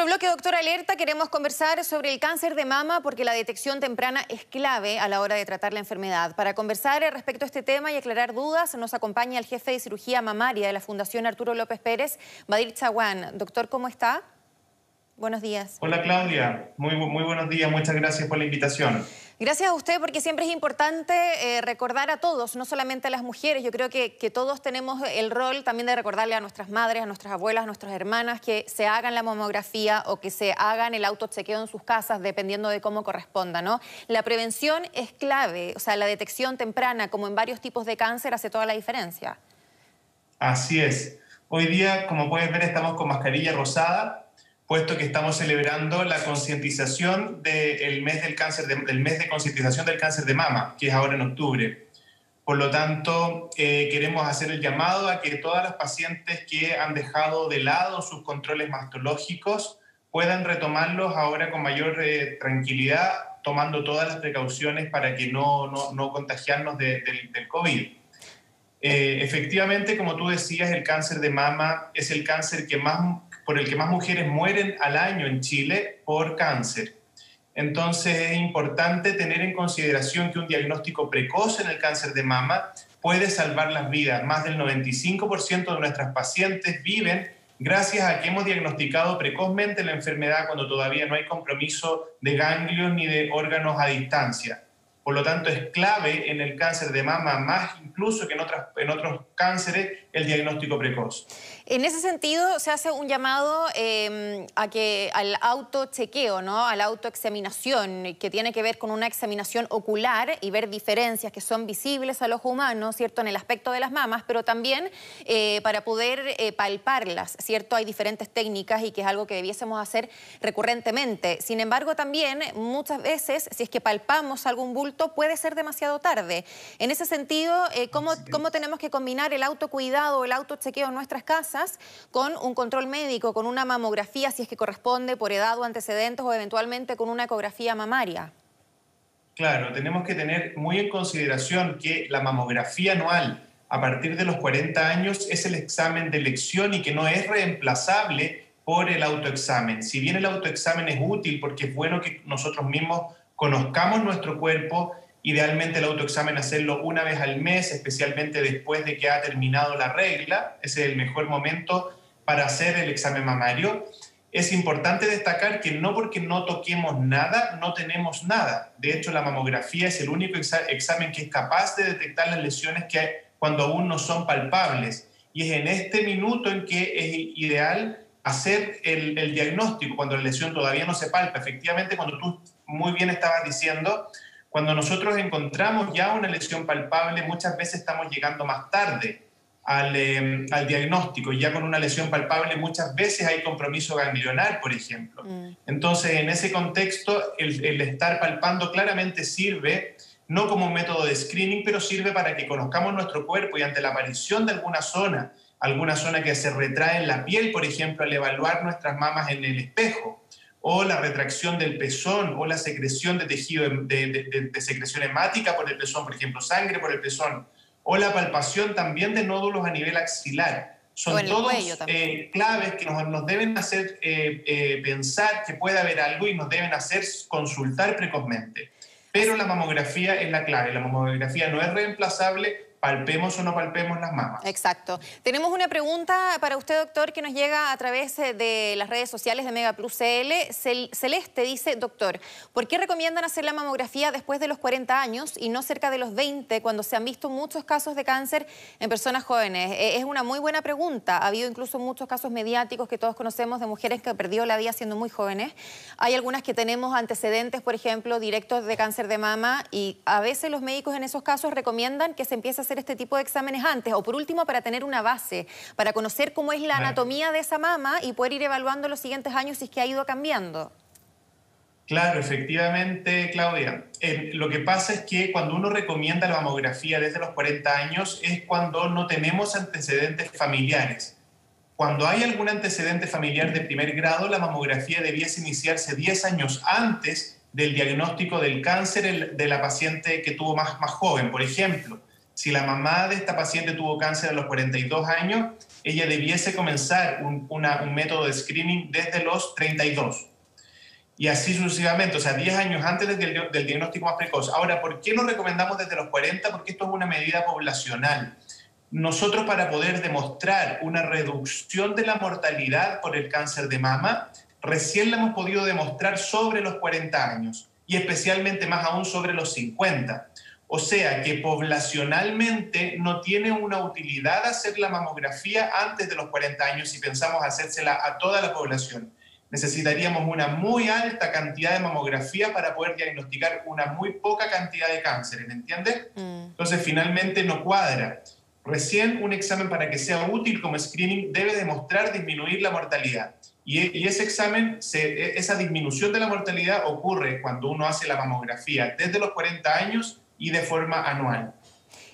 nuestro bloque Doctor Alerta queremos conversar sobre el cáncer de mama porque la detección temprana es clave a la hora de tratar la enfermedad. Para conversar respecto a este tema y aclarar dudas, nos acompaña el jefe de cirugía mamaria de la Fundación Arturo López Pérez, Badir Chaguán. Doctor, ¿cómo está? Buenos días. Hola Claudia, muy buenos días, muchas gracias por la invitación. Gracias a usted porque siempre es importante recordar a todos, no solamente a las mujeres. Yo creo que todos tenemos el rol también de recordarle a nuestras madres, a nuestras abuelas, a nuestras hermanas que se hagan la mamografía o que se hagan el autochequeo en sus casas dependiendo de cómo corresponda, ¿no? La prevención es clave, o sea, la detección temprana como en varios tipos de cáncer hace toda la diferencia. Así es. Hoy día, como puedes ver, estamos con mascarilla rosada, puesto que estamos celebrando la concientización del mes del cáncer, del mes de concientización del cáncer de mama, que es ahora en octubre. Por lo tanto, queremos hacer el llamado a que todas las pacientes que han dejado de lado sus controles mastológicos puedan retomarlos ahora con mayor tranquilidad, tomando todas las precauciones para que no contagiarnos del COVID. Efectivamente, como tú decías, el cáncer de mama es el cáncer por el que más mujeres mueren al año en Chile por cáncer. Entonces es importante tener en consideración que un diagnóstico precoz en el cáncer de mama puede salvar las vidas. Más del 95% de nuestras pacientes viven gracias a que hemos diagnosticado precozmente la enfermedad cuando todavía no hay compromiso de ganglios ni de órganos a distancia. Por lo tanto, es clave en el cáncer de mama, más incluso que en otros cánceres, el diagnóstico precoz. En ese sentido, se hace un llamado al autochequeo, ¿no? A la autoexaminación, que tiene que ver con una examinación ocular y ver diferencias que son visibles al ojo humano, ¿cierto?, en el aspecto de las mamas, pero también para poder palparlas, ¿cierto? Hay diferentes técnicas y que es algo que debiésemos hacer recurrentemente. Sin embargo, también muchas veces, si es que palpamos algún bulto, puede ser demasiado tarde. En ese sentido, ¿cómo tenemos que combinar el autocuidado, el autochequeo en nuestras casas con un control médico, con una mamografía, si es que corresponde, por edad o antecedentes, o eventualmente con una ecografía mamaria? Claro, tenemos que tener muy en consideración que la mamografía anual a partir de los 40 años es el examen de elección y que no es reemplazable por el autoexamen. Si bien el autoexamen es útil porque es bueno que nosotros mismos conozcamos nuestro cuerpo, idealmente el autoexamen hacerlo una vez al mes, especialmente después de que ha terminado la regla, ese es el mejor momento para hacer el examen mamario. Es importante destacar que no porque no toquemos nada, no tenemos nada. De hecho, la mamografía es el único examen que es capaz de detectar las lesiones cuando aún no son palpables. Y es en este minuto en que es ideal hacer el diagnóstico, cuando la lesión todavía no se palpa. Efectivamente, cuando tú muy bien estabas diciendo, cuando nosotros encontramos ya una lesión palpable, muchas veces estamos llegando más tarde al diagnóstico. Ya con una lesión palpable muchas veces hay compromiso ganglionar, por ejemplo. Entonces, en ese contexto, el estar palpando claramente sirve, no como un método de screening, pero sirve para que conozcamos nuestro cuerpo y ante la aparición de alguna zona que se retrae en la piel, por ejemplo, al evaluar nuestras mamas en el espejo, o la retracción del pezón, o la secreción de tejido de secreción hemática por el pezón, por ejemplo, sangre por el pezón, o la palpación también de nódulos a nivel axilar. Son todos claves que nos deben hacer pensar que puede haber algo y nos deben hacer consultar precozmente. Pero la mamografía es la clave, la mamografía no es reemplazable, palpemos o no palpemos las mamas. Exacto. Tenemos una pregunta para usted, doctor, que nos llega a través de las redes sociales de Mega Plus CL. Celeste dice, doctor, ¿por qué recomiendan hacer la mamografía después de los 40 años y no cerca de los 20, cuando se han visto muchos casos de cáncer en personas jóvenes? Es una muy buena pregunta. Ha habido incluso muchos casos mediáticos que todos conocemos de mujeres que han perdido la vida siendo muy jóvenes. Hay algunas que tenemos antecedentes, por ejemplo, directos de cáncer de mama, y a veces los médicos en esos casos recomiendan que se empiece a hacer este tipo de exámenes antes, o por último para tener una base, para conocer cómo es la anatomía de esa mama y poder ir evaluando los siguientes años si es que ha ido cambiando. Claro, efectivamente, Claudia. Lo que pasa es que cuando uno recomienda la mamografía desde los 40 años es cuando no tenemos antecedentes familiares. Cuando hay algún antecedente familiar de primer grado, la mamografía debiese iniciarse 10 años antes del diagnóstico del cáncer de la paciente que tuvo más joven. Por ejemplo, si la mamá de esta paciente tuvo cáncer a los 42 años, ella debiese comenzar un método de screening desde los 32. Y así sucesivamente, o sea, 10 años antes del diagnóstico más precoz. Ahora, ¿por qué lo recomendamos desde los 40? Porque esto es una medida poblacional. Nosotros, para poder demostrar una reducción de la mortalidad por el cáncer de mama, recién la hemos podido demostrar sobre los 40 años y especialmente más aún sobre los 50. O sea que poblacionalmente no tiene una utilidad hacer la mamografía antes de los 40 años si pensamos hacérsela a toda la población. Necesitaríamos una muy alta cantidad de mamografía para poder diagnosticar una muy poca cantidad de cánceres, ¿me entiendes? Entonces finalmente no cuadra. Recién un examen, para que sea útil como screening, debe demostrar disminuir la mortalidad. Y ese examen, esa disminución de la mortalidad ocurre cuando uno hace la mamografía desde los 40 años y de forma anual.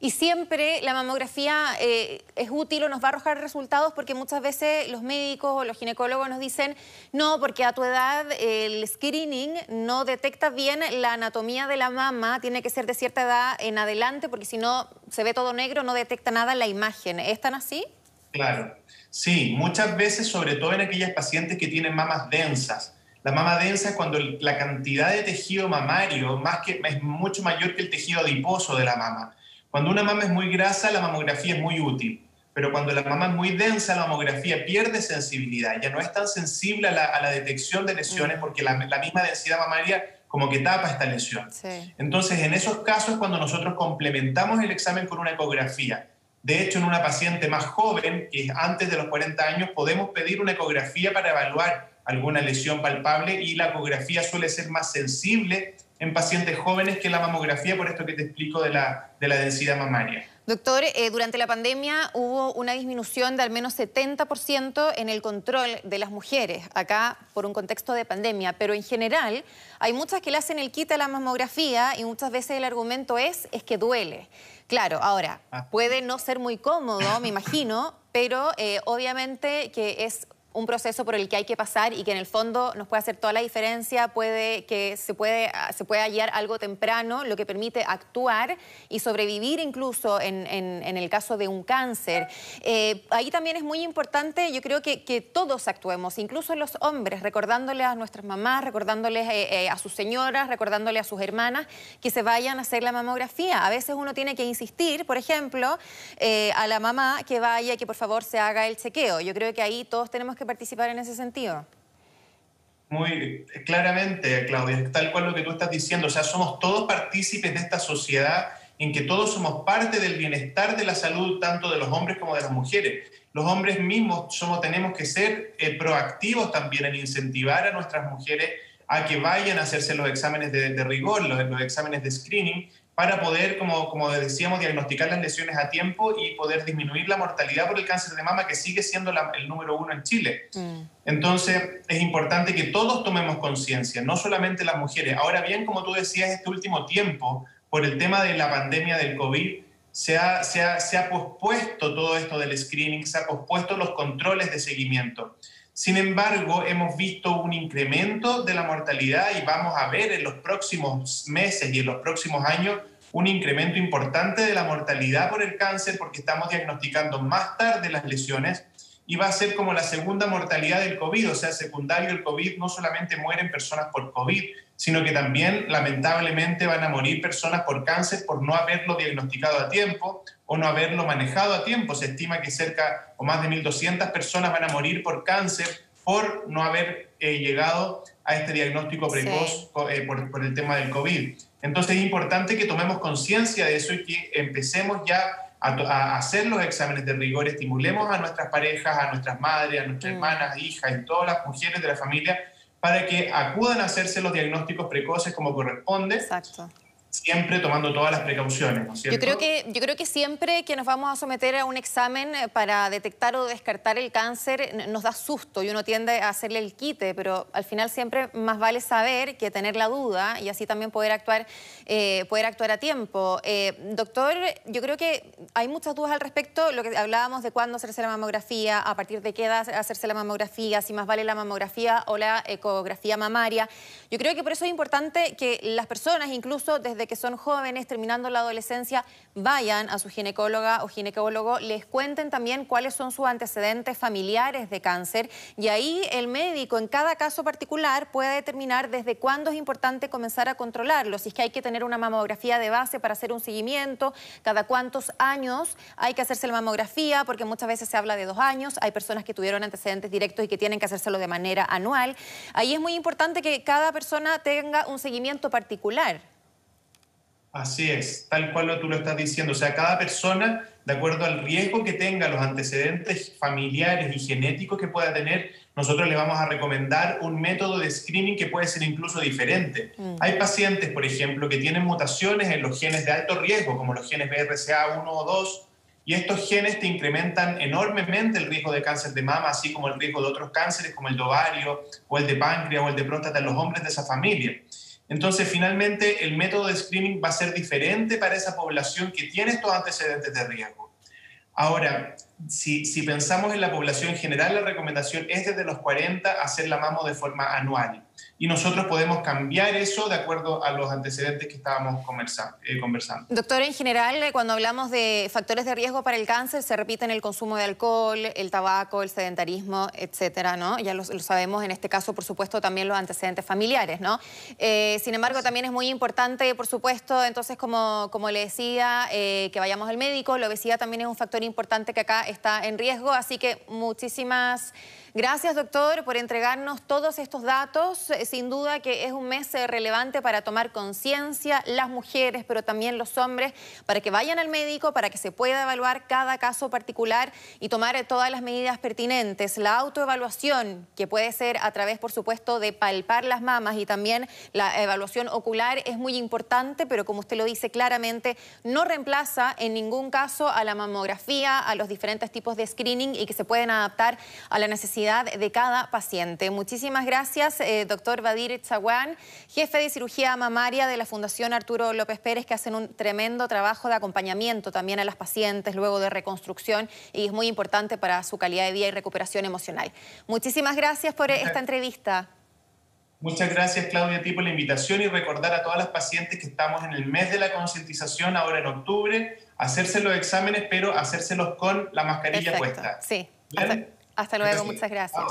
Y siempre la mamografía es útil o nos va a arrojar resultados, porque muchas veces los médicos o los ginecólogos nos dicen no, porque a tu edad el screening no detecta bien la anatomía de la mama, tiene que ser de cierta edad en adelante, porque si no se ve todo negro, no detecta nada en la imagen. ¿Es tan así? Claro, sí, muchas veces, sobre todo en aquellas pacientes que tienen mamas densas. La mama densa es cuando la cantidad de tejido mamario es mucho mayor que el tejido adiposo de la mama. Cuando una mama es muy grasa, la mamografía es muy útil, pero cuando la mama es muy densa, la mamografía pierde sensibilidad, ya no es tan sensible a la detección de lesiones porque la misma densidad mamaria como que tapa esta lesión. Sí. Entonces, en esos casos, cuando nosotros complementamos el examen con una ecografía, de hecho, en una paciente más joven, que es antes de los 40 años, podemos pedir una ecografía para evaluar alguna lesión palpable, y la ecografía suele ser más sensible en pacientes jóvenes que la mamografía, por esto que te explico de la densidad mamaria. Doctor, durante la pandemia hubo una disminución de al menos 70% en el control de las mujeres, acá por un contexto de pandemia, pero en general hay muchas que le hacen el quite a la mamografía y muchas veces el argumento es que duele. Claro, ahora, puede no ser muy cómodo, me imagino, pero obviamente que es un proceso por el que hay que pasar y que en el fondo nos puede hacer toda la diferencia, puede que se puede hallar algo temprano, lo que permite actuar y sobrevivir incluso en el caso de un cáncer. Ahí también es muy importante, yo creo que todos actuemos, incluso los hombres, recordándoles a nuestras mamás, recordándoles a sus señoras, recordándoles a sus hermanas que se vayan a hacer la mamografía. A veces uno tiene que insistir, por ejemplo, a la mamá que vaya y que por favor se haga el chequeo. Yo creo que ahí todos tenemos que participar en ese sentido. Muy claramente, Claudia, tal cual lo que tú estás diciendo. O sea, somos todos partícipes de esta sociedad en que todos somos parte del bienestar de la salud, tanto de los hombres como de las mujeres. Los hombres mismos tenemos que ser proactivos también en incentivar a nuestras mujeres a que vayan a hacerse los exámenes de rigor, los exámenes de screening, para poder, como decíamos, diagnosticar las lesiones a tiempo y poder disminuir la mortalidad por el cáncer de mama, que sigue siendo el número 1 en Chile. Entonces, es importante que todos tomemos conciencia, no solamente las mujeres. Ahora bien, como tú decías, este último tiempo, por el tema de la pandemia del COVID, se ha pospuesto todo esto del screening, se ha pospuesto los controles de seguimiento. Sin embargo, hemos visto un incremento de la mortalidad y vamos a ver en los próximos meses y en los próximos años un incremento importante de la mortalidad por el cáncer, porque estamos diagnosticando más tarde las lesiones y va a ser como la segunda mortalidad del COVID, o sea, secundario del COVID. No solamente mueren personas por COVID, sino que también lamentablemente van a morir personas por cáncer por no haberlo diagnosticado a tiempo o no haberlo manejado a tiempo. Se estima que cerca o más de 1.200 personas van a morir por cáncer por no haber llegado a este diagnóstico precoz por el tema del COVID. Entonces es importante que tomemos conciencia de eso y que empecemos ya a hacer los exámenes de rigor, estimulemos a nuestras parejas, a nuestras madres, a nuestras hermanas, hijas y todas las mujeres de la familia para que acudan a hacerse los diagnósticos precoces como corresponde. Exacto. Siempre tomando todas las precauciones, ¿no es cierto? Yo creo que siempre que nos vamos a someter a un examen para detectar o descartar el cáncer nos da susto y uno tiende a hacerle el quite, pero al final siempre más vale saber que tener la duda y así también poder actuar a tiempo. Doctor, yo creo que hay muchas dudas al respecto, lo que hablábamos de cuándo hacerse la mamografía, a partir de qué edad hacerse la mamografía, si más vale la mamografía o la ecografía mamaria. Yo creo que por eso es importante que las personas, incluso desde que son jóvenes, terminando la adolescencia, vayan a su ginecóloga o ginecólogo, les cuenten también cuáles son sus antecedentes familiares de cáncer y ahí el médico en cada caso particular puede determinar desde cuándo es importante comenzar a controlarlo. Si es que hay que tener una mamografía de base para hacer un seguimiento, cada cuántos años hay que hacerse la mamografía, porque muchas veces se habla de 2 años, hay personas que tuvieron antecedentes directos y que tienen que hacérselo de manera anual. Ahí es muy importante que cada persona tenga un seguimiento particular. Así es, tal cual tú lo estás diciendo. O sea, cada persona, de acuerdo al riesgo que tenga, los antecedentes familiares y genéticos que pueda tener, nosotros le vamos a recomendar un método de screening que puede ser incluso diferente. Hay pacientes, por ejemplo, que tienen mutaciones en los genes de alto riesgo, como los genes BRCA1 o 2, y estos genes te incrementan enormemente el riesgo de cáncer de mama, así como el riesgo de otros cánceres como el de ovario o el de páncreas o el de próstata en los hombres de esa familia. Entonces, finalmente, el método de screening va a ser diferente para esa población que tiene estos antecedentes de riesgo. Ahora, si pensamos en la población en general, la recomendación es desde los 40 hacer la mamo de forma anual. Y nosotros podemos cambiar eso de acuerdo a los antecedentes que estábamos conversando. Doctor, en general, cuando hablamos de factores de riesgo para el cáncer, se repiten el consumo de alcohol, el tabaco, el sedentarismo, etcétera, ¿no? Ya lo sabemos, en este caso, por supuesto, también los antecedentes familiares, ¿no? Sin embargo, también es muy importante, por supuesto, entonces, como le decía, que vayamos al médico. La obesidad también es un factor importante que acá está en riesgo, así que muchísimas gracias, doctor, por entregarnos todos estos datos. Sin duda que es un mes relevante para tomar conciencia, las mujeres, pero también los hombres, para que vayan al médico, para que se pueda evaluar cada caso particular y tomar todas las medidas pertinentes. La autoevaluación, que puede ser a través, por supuesto, de palpar las mamas, y también la evaluación ocular, es muy importante, pero como usted lo dice claramente, no reemplaza en ningún caso a la mamografía, a los diferentes tipos de screening, y que se pueden adaptar a la necesidad de cada paciente. Muchísimas gracias, doctor Badir Chaguán, jefe de cirugía mamaria de la Fundación Arturo López Pérez, que hacen un tremendo trabajo de acompañamiento también a las pacientes luego de reconstrucción, y es muy importante para su calidad de vida y recuperación emocional. Muchísimas gracias por esta entrevista. Muchas gracias, Claudia, a ti por la invitación, y recordar a todas las pacientes que estamos en el mes de la concientización, ahora en octubre, hacerse los exámenes, pero hacérselos con la mascarilla puesta. Sí. ¿Bien? Hasta luego, muchas gracias.